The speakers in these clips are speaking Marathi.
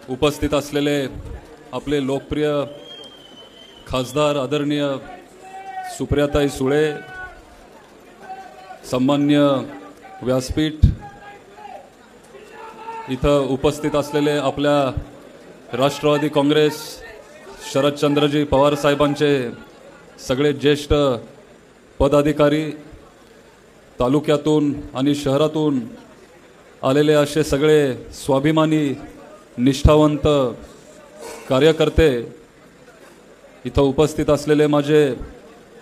उपस्थित असलेले आपले लोकप्रिय खासदार आदरणीय सुप्रियाताई सुळे, सन्मान्य व्यासपीठ, इथं उपस्थित असलेले आपल्या राष्ट्रवादी काँग्रेस शरदचंद्रजी पवार साहेबांचे सगळे ज्येष्ठ पदाधिकारी, तालुक्यातून आणि शहरातून आलेले असे सगळे स्वाभिमानी निष्ठावंत कार्यकर्ते, इथं उपस्थित असलेले माझे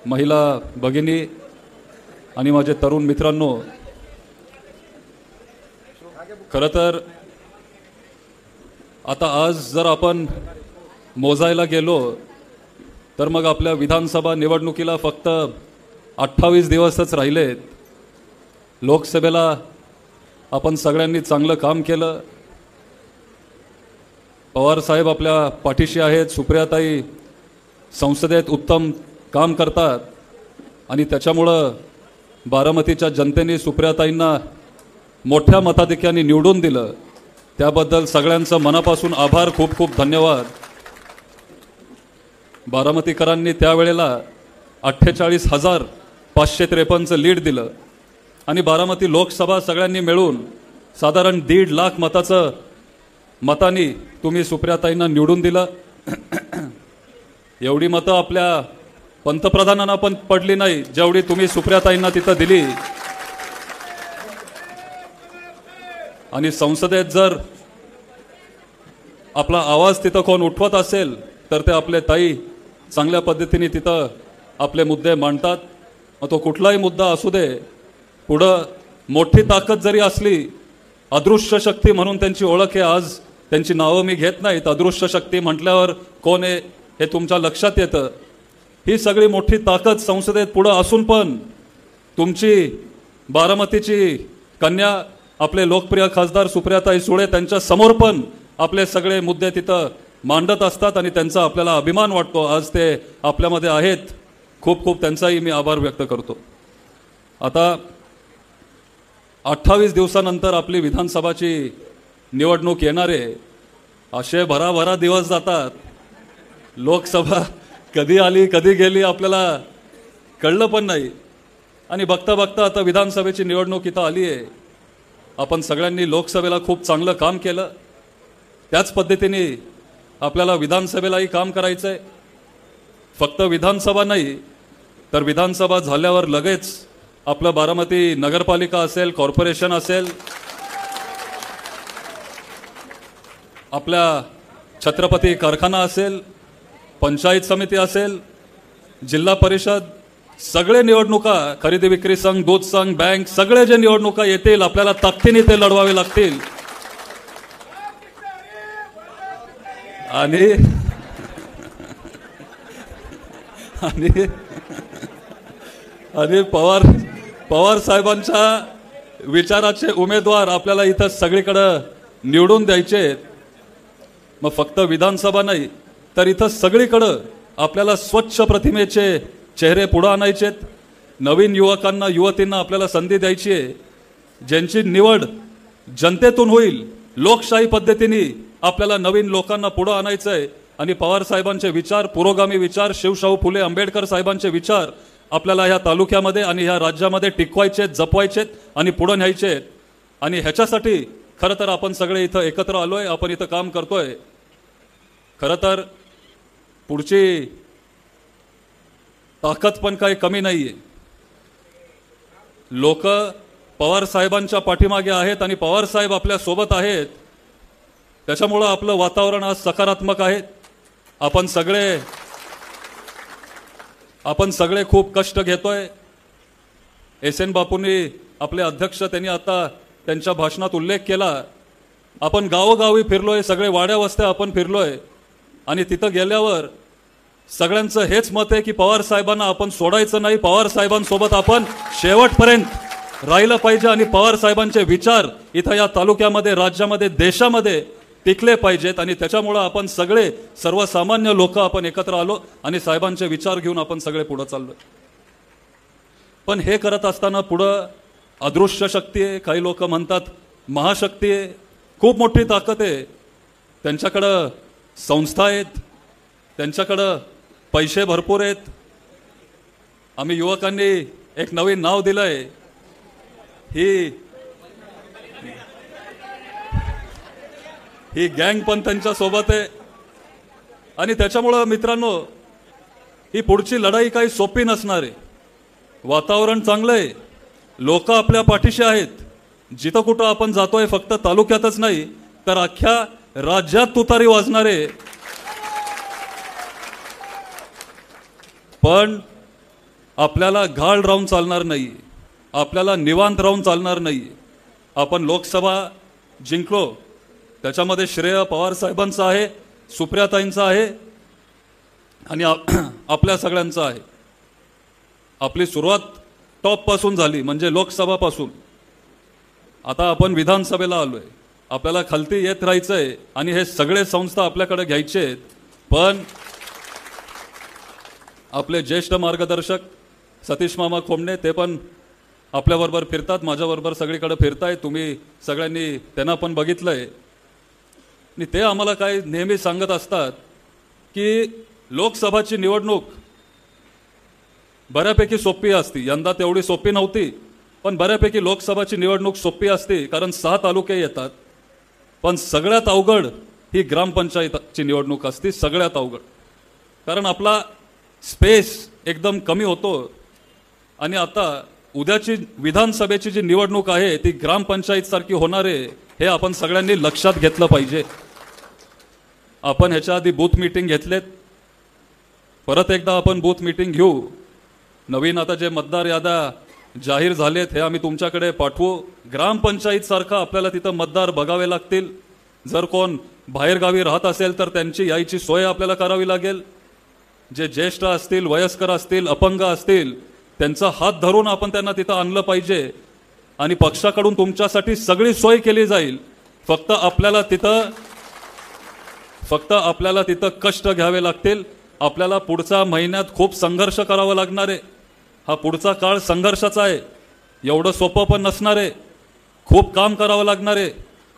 महिला भगिनी आणि माझे तरुण मित्रांनो, खरं तर आता आज जर आपण मोजायला गेलो तर मग आपल्या विधानसभा निवडणुकीला फक्त 28 दिवसच राहिलेत. लोकसभेला आपण सगळ्यांनी चांगलं काम केलं. पवार साहेब आपल्या पाठीशी आहेत, सुप्रियाताई संसदेत उत्तम काम करतात आणि त्याच्यामुळं बारामतीच्या जनतेने सुप्रियाताईंना मोठ्या मताधिक्याने निवडून दिलं. त्याबद्दल सगळ्यांचं मनापासून आभार, खूप खूप धन्यवाद. बारामतीकरांनी त्यावेळेला 48,553चं लीड दिलं आणि बारामती लोकसभा सगळ्यांनी मिळून साधारण 1.5 लाख मतांनी तुम्ही सुप्रियाताईंना निवडून दिलं. एवढी मतं आपल्या पंतप्रधानांना पण पडली नाही जेवढी तुम्ही सुप्रियाताईंना तिथं दिली. आणि संसदेत जर आपला आवाज तिथं कोण उठवत असेल तर ते आपले ताई चांगल्या पद्धतीने तिथं आपले मुद्दे मांडतात. मग तो कुठलाही मुद्दा असू दे, पुढं मोठी ताकद जरी असली, अदृश्य शक्ती म्हणून त्यांची ओळख आहे. आज त्यांची नावं मी घेत नाहीत. अदृश्य शक्ती म्हटल्यावर कोण आहे हे तुमच्या लक्षात येतं. ही सगळी मोठी ताकद संसदेत पुढं असून पण तुमची बारामतीची कन्या आपले लोकप्रिय खासदार सुप्रियाताई सुळे त्यांच्या समोर पण आपले सगळे मुद्दे तिथं मांडत असतात आणि त्यांचा आपल्याला अभिमान वाटतो. आज ते आपल्यामध्ये आहेत. खूप खूप त्यांचाही मी आभार व्यक्त करतो. आता 28 दिवसानंतर आपली विधानसभाची निवडणूक येणार आहे. असे भराभरा दिवस जातात. लोकसभा कधी आली कधी गेली आपल्याला कळलं पण नाही. आणि बघता बघता आता विधानसभेची निवडणूक इथं आली आहे. आपण सगळ्यांनी लोकसभेला खूप चांगलं काम केलं. त्याच पद्धतीने आपल्याला विधानसभेलाही काम करायचं आहे. फक्त विधानसभा नाही तर विधानसभा झाल्यावर लगेच आपलं बारामती नगरपालिका असेल, कॉर्पोरेशन असेल, आपल्या छत्रपती कारखाना असेल, पंचायत समिती असेल, जिल्हा परिषद, सगळे निवडणुका, खरेदी विक्री संघ, दूध संघ, बँक, सगळे जे निवडणुका येतील आपल्याला ताकदीने ते लढवावे लागतील. आणि पवार साहेबांच्या विचाराचे उमेदवार आपल्याला इथं सगळीकडे निवडून द्यायचे. मग फक्त विधानसभा नाही तर इथं सगळीकडे आपल्याला स्वच्छ प्रतिमेचे चेहरे पुढे आणायचेत. नवीन युवकांना, युवतींना आपल्याला संधी द्यायची आहे. ज्यांची निवड जनतेतून होईल, लोकशाही पद्धतीने आपल्याला नवीन लोकांना पुढे आणायचं आहे. आणि पवार साहेबांचे विचार, पुरोगामी विचार, शिवशाहू फुले आंबेडकर साहेबांचे विचार आपल्याला ह्या तालुक्यामध्ये आणि ह्या राज्यामध्ये टिकवायचेत, जपवायचेत आणि पुढे न्यायचेत. आणि ह्याच्यासाठी खरं तर आपण सगळे इथं एकत्र आलोय, आपण इथं काम करतोय. खरं तर पुढची ताकद पण काही कमी नाहीये. लोक पवार साहेबांच्या पाठीमागे आहेत आणि पवार साहेब आपल्या सोबत आहेत. त्याच्यामुळं आपलं वातावरण आज सकारात्मक आहे. आपण सगळे खूप कष्ट घेतोय. SN बापूंनी, आपले अध्यक्ष, त्यांनी आता त्यांच्या भाषणात उल्लेख केला. आपण गावोगावी फिरलोय, सगळे वाड्या वस्त्या आपण फिरलोय आणि तिथं गेल्यावर सगळ्यांचं हेच मत आहे की पवार साहेबांना आपण सोडायचं नाही. पवार साहेबांसोबत आपण शेवटपर्यंत राहिलं पाहिजे आणि पवार साहेबांचे विचार इथं या तालुक्यामध्ये, राज्यामध्ये, देशामध्ये टिकले पाहिजेत. आणि त्याच्यामुळं आपण सगळे सर्वसामान्य लोक आपण एकत्र आलो आणि साहेबांचे विचार घेऊन आपण सगळे पुढे चाललो. पण हे करत असताना पुढं अदृश्य शक्ती आहे, काही लोक म्हणतात महाशक्ती आहे, खूप मोठी ताकद आहे. त्यांच्याकडं संस्था आहेत, त्यांच्याकडं पैसे भरपूर आहेत. आम्ही युवकांनी एक नवीन नाव दिलंय, ही गँग पण त्यांच्या सोबत आहे. आणि त्याच्यामुळं मित्रांनो, ही पुढची लढाई काही सोपी नसणार आहे. वातावरण चांगलं आहे, लोक आपल्या पाठीशी आहेत. जिथं कुठं आपण जातोय, फक्त तालुक्यातच नाही तर अख्ख्या राज्यात तुतारी वाजणारे. पण आपल्याला घाळ राहून चालणार नाही, आपल्याला निवांत राहून चालणार नाही. आपण लोकसभा जिंकलो, त्याच्यामध्ये श्रेय पवार साहेबांचं आहे, सुप्रियाताईंचं आहे आणि आपल्या सगळ्यांचं आहे. आपली सुरुवात टॉप पासून झाली, म्हणजे लोकसभापासून. आता आपण विधानसभेला आलोय, आपल्याला खालती येत राहायचंय आणि हे सगळे संस्था आपल्याकडे घ्यायचे आहेत. पण आपले ज्येष्ठ मार्गदर्शक सतीश मामा खोमणे ते पण आपल्याबरोबर फिरतात, माझ्याबरोबर सगळीकडे फिरताय. तुम्ही सगळ्यांनी त्यांना पण बघितलंय. आणि ते आम्हाला काय नेहमी सांगत असतात की लोकसभाची निवडणूक बऱ्यापैकी सोपी असती. यंदा तेवढी सोपी नव्हती, पण बऱ्यापैकी लोकसभाची निवडणूक सोपी असते, कारण 6 तालुके येतात. पण सगळ्यात अवघड ही ग्रामपंचायतची निवडणूक असते, सगळ्यात अवघड. कारण आपला स्पेस एकदम कमी होतो. आणि आता उद्याची विधानसभेची जी निवडणूक आहे ती ग्रामपंचायत सारखी होणार आहे, हे आपण सगळ्यांनी लक्षात घेतलं पाहिजे. आपण ह्याच्या आधी बूथ मीटिंग घेतलेत, परत एकदा आपण बूथ मीटिंग घेऊ. नवीन आता जे मतदार याद्या जाहीर झालेत हे आम्ही तुमच्याकडे पाठवू. ग्रामपंचायत सारखं आपल्याला तिथं मतदार बघावे लागतील. जर कोण बाहेरगावी राहत असेल तर त्यांची यायची सोय आपल्याला करावी लागेल. जे ज्येष्ठ असतील, वयस्कर असतील, अपंग असतील, त्यांचा हात धरून आपण त्यांना तिथं आणलं पाहिजे. आणि पक्षाकडून तुमच्यासाठी सगळी सोय केली जाईल. फक्त आपल्याला तिथं कष्ट घ्यावे लागतील. आपल्याला पुढच्या महिन्यात खूप संघर्ष करावा लागणार आहे. हा पुढचा काळ संघर्षाचा आहे, एवढं सोपं पण नसणार आहे. खूप काम करावं लागणार आहे.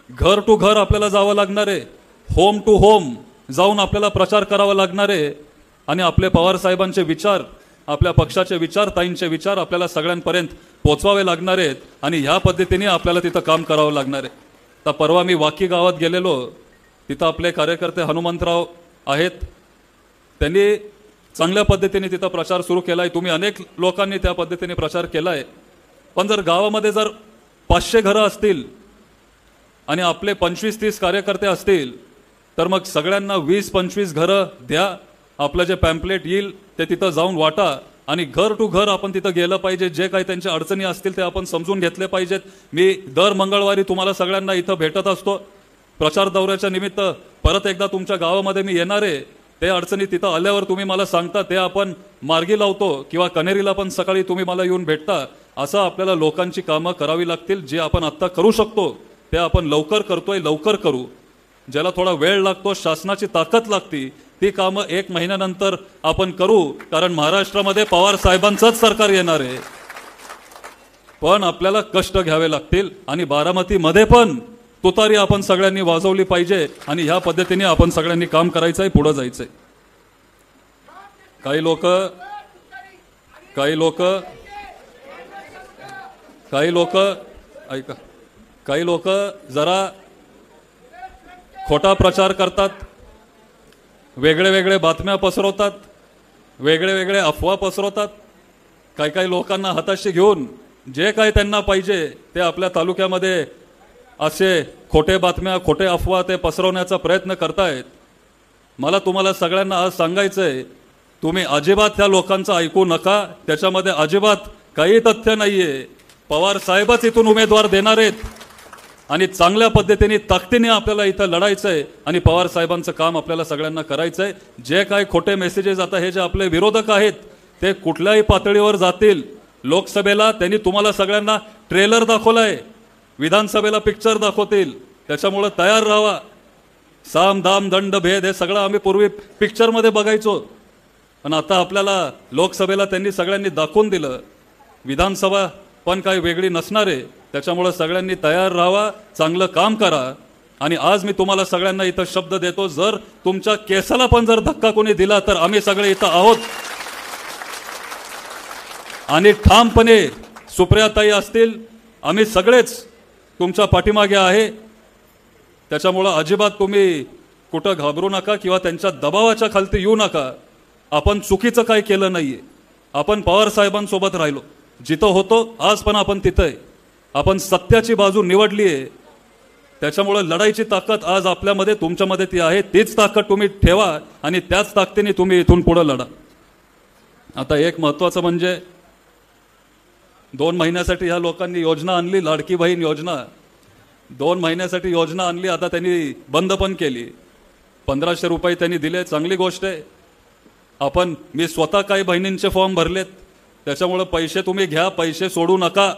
घर टू घर आपल्याला जावं लागणार आहे. होम टू होम जाऊन आपल्याला प्रचार करावा लागणार आहे. आणि आपले पवार साहेबांचे विचार, आपल्या पक्षाचे विचार, ताईंचे विचार आपल्याला सगळ्यांपर्यंत पोचवावे लागणार आहेत. आणि ह्या पद्धतीने आपल्याला तिथं काम करावं लागणार आहे. तर परवा मी वाकी गावात गेलेलो, तिथं आपले कार्यकर्ते हनुमंतराव आहेत, त्यांनी चांगल्या पद्धतीने तिथं प्रचार सुरू केलाय. तुम्ही अनेक लोकांनी त्या पद्धतीने प्रचार केलाय. पण जर गावामध्ये जर 500 घरं असतील आणि आपले 25-30 कार्यकर्ते असतील तर मग सगळ्यांना 20-25 घरं द्या. आपलं जे पॅम्पलेट येईल ते तिथं जाऊन वाटा आणि घर टू घर आपण तिथं गेलं पाहिजे. जे काही त्यांच्या अडचणी असतील ते आपण समजून घेतले पाहिजेत. मी दर मंगळवारी तुम्हाला सगळ्यांना इथं भेटत असतो. प्रचार दौऱ्याच्या निमित्त परत एकदा तुमच्या गावामध्ये मी येणार आहे. ते अडचणी तिथं आल्यावर तुम्ही मला सांगता, ते आपण मार्गी लावतो. किंवा कनेरीला पण सकाळी तुम्ही मला येऊन भेटता. असं आपल्याला लोकांची कामं करावी लागतील. जे आपण आत्ता करू शकतो ते आपण लवकर करतोय, लवकर करू. ज्याला थोडा वेळ लागतो, शासनाची ताकद लागती, ती कामं 1 महिन्यानंतर आपण करू. कारण महाराष्ट्रामध्ये पवार साहेबांचंच सरकार येणार आहे. पण आपल्याला कष्ट घ्यावे लागतील. आणि बारामतीमध्ये पण तुतारी आपण सगळ्यांनी वाजवली पाहिजे. आणि ह्या पद्धतीने आपण सगळ्यांनी काम करायचंय, पुढे जायचंय. काही लोक जरा खोटा प्रचार करतात, वेगळे बातम्या पसरवतात, वेगळे अफवा पसरवतात. काही लोकांना हाताशी घेऊन जे काही त्यांना पाहिजे ते आपल्या तालुक्यामध्ये असे खोटे बातम्या, खोटे अफवा ते पसरवण्याचा प्रयत्न करतायत. मला तुम्हाला सगळ्यांना आज सांगायचंय, तुम्ही अजिबात त्या लोकांचं ऐकू नका. त्याच्यामध्ये अजिबात काही तथ्य नाहीये. पवार साहेबच इथून उमेदवार देणार आहेत आणि चांगल्या पद्धतीने ताकदीने आपल्याला इथं लढायचंय आणि पवार साहेबांचं काम आपल्याला सगळ्यांना करायचंय. जे काही खोटे मेसेजेस आता हे जे आपले विरोधक आहेत ते कुठल्याही पातळीवर जातील. लोकसभेला त्यांनी तुम्हाला सगळ्यांना ट्रेलर दाखवलाय, विधानसभेला पिक्चर दाखवतील. त्याच्यामुळे तयार राहा. साम दाम दंड भेद हे सगळं आम्ही पूर्वी पिक्चरमध्ये बघायचो, पण आता आपल्याला लोकसभेला त्यांनी सगळ्यांनी दाखवून दिलं. विधानसभा पण काही वेगळी नसणार आहे. त्याच्यामुळे सगळ्यांनी तयार राहावा, चांगलं काम करा आणि आज मी तुम्हाला सगळ्यांना इथं शब्द देतो, जर तुमच्या केसाला पण जर धक्का कोणी दिला तर आम्ही सगळे इथं आहोत. आणि ठामपणे सुप्रियाताई असतील, आम्ही सगळेच तुमच्या पाठीमागे आहे. त्याच्यामुळं अजिबात तुम्ही कुठं घाबरू नका किंवा त्यांच्या दबावाच्या खालती येऊ नका. आपण चुकीचं काय केलं नाहीये. आपण पवार साहेबांसोबत राहिलो, जिथं होतो आज पण आपण तिथं आहे. आपण सत्याची बाजू निवडली आहे. त्याच्यामुळे लढाईची ताकद आज आपल्यामध्ये तुमच्यामध्ये ती आहे. तीच ताकद तुम्ही ठेवा आणि त्याच ताकदीने तुम्ही इथून पुढे लढा. आता एक महत्त्वाचं म्हणजे 2 महिन्यासाठी ह्या लोकांनी योजना आणली, लाडकी बहीण योजना. 2 महिन्यासाठी योजना आणली, आता त्यांनी बंद पण केली. 1500 रुपये त्यांनी दिले, चांगली गोष्ट आहे. मी स्वतः काही बहिणींचे फॉर्म भरलेत. त्याच्यामुळे पैसे तुम्ही घ्या, पैसे सोडू नका.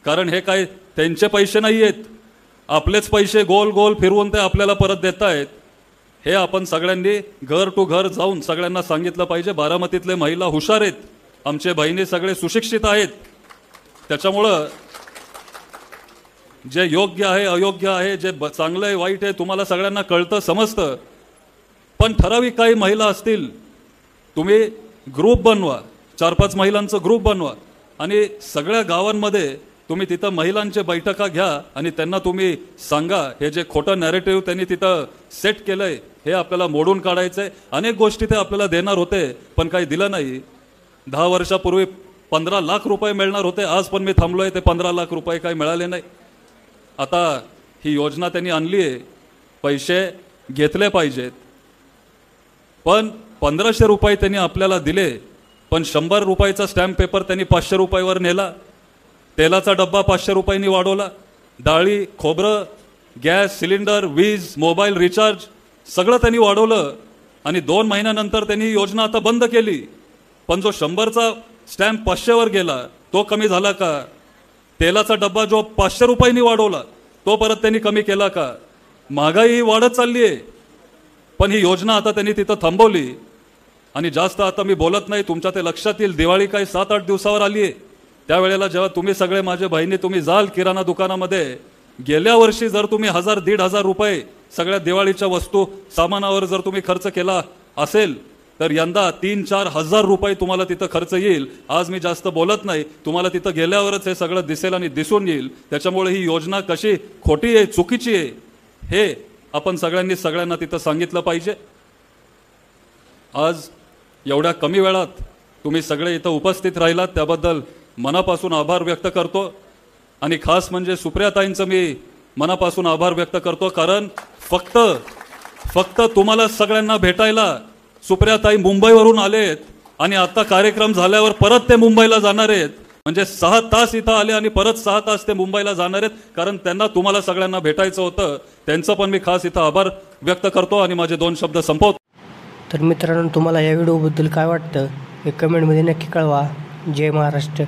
कारण हे काय त्यांचे पैसे नाही आहेत, आपलेच पैसे गोल गोल फिरवून ते आपल्याला परत देत आहेत. हे आपण सगळ्यांनी घर टू घर जाऊन सगळ्यांना सांगितलं पाहिजे. बारामतीतले महिला हुशार आहेत, आमचे बहिणी सगळे सुशिक्षित आहेत. त्याच्यामुळं जे योग्य आहे अयोग्य आहे, जे चांगलं आहे वाईट आहे, तुम्हाला सगळ्यांना कळतं समजतं. पण ठराविक काही महिला असतील, तुम्ही ग्रुप बनवा, 4-5 महिलांचं ग्रुप बनवा आणि सगळ्या गावांमध्ये तुम्ही तिथं महिलांच्या बैठका घ्या आणि त्यांना तुम्ही सांगा, हे जे खोटं नॅरेटिव्ह त्यांनी तिथं सेट केलंय हे आपल्याला मोडून काढायचंय. अनेक गोष्टी ते आपल्याला देणार होते पण काही दिलं नाही. 10 वर्षापूर्वी 15 लाख रुपये मिळणार होते, आज पण मी थांबलोय, ते 15 लाख रुपये काही मिळाले नाही. आता ही योजना त्यांनी आणली आहे, पैसे घेतले पाहिजेत. पण 1500 रुपये त्यांनी आपल्याला दिले, पण 100 रुपयाचा स्टॅम्प पेपर त्यांनी 500 रुपयावर नेला. तेलाचा डब्बा 500 रुपयांनी वाढवला. डाळी, खोबरं, गॅस सिलेंडर, वीज, मोबाईल रिचार्ज सगळं त्यांनी वाढवलं. आणि 2 महिन्यानंतर त्यांनी ही योजना आता बंद केली. पण जो 100चा स्टॅम्प 500वर गेला तो कमी झाला का? तेलाचा डब्बा जो 500 रुपयांनी वाढवला तो परत त्यांनी कमी केला का? महागाई ही वाढत चालली आहे, पण ही योजना आता त्यांनी तिथं थांबवली. आणि जास्त आता मी बोलत नाही, तुमच्या ते लक्षात येईल, दिवाळी काही 7-8 दिवसावर आली आहे. त्यावेळेला जेव्हा तुम्ही सगळे माझे बहिणी तुम्ही जाल किराणा दुकानामध्ये, गेल्या वर्षी जर तुम्ही 1000-1500 रुपये सगळ्या दिवाळीच्या वस्तू सामानावर जर तुम्ही खर्च केला असेल तर यंदा 3-4 हजार रुपये तुम्हाला तिथं खर्च येईल. आज मी जास्त बोलत नाही, तुम्हाला तिथं गेल्यावरच हे सगळं दिसेल आणि दिसून येईल. त्याच्यामुळे ही योजना कशी खोटी आहे, चुकीची आहे, हे आपण सगळ्यांना तिथं सांगितलं पाहिजे. आज एवढ्या कमी वेळात तुम्ही सगळे इथं उपस्थित राहिलात त्याबद्दल मनापासून आभार व्यक्त करतो. आणि खास म्हणजे सुप्रियाताईंचं मी मनापासून आभार व्यक्त करतो. कारण फक्त तुम्हाला सगळ्यांना भेटायला सुप्रियाताई मुंबईवरून आलेत आणि आता कार्यक्रम झाल्यावर परत ते मुंबईला जाणार आहेत. म्हणजे 6 तास इथं आले आणि परत 6 तास ते मुंबईला जाणार आहेत, कारण त्यांना तुम्हाला सगळ्यांना भेटायचं होतं. त्यांचं पण मी खास इथं आभार व्यक्त करतो आणि माझे 2 शब्द संपवतो. तर मित्रांनो, तुम्हाला या व्हिडिओबद्दल काय वाटतं हे कमेंटमध्ये नक्की कळवा. जय महाराष्ट्र.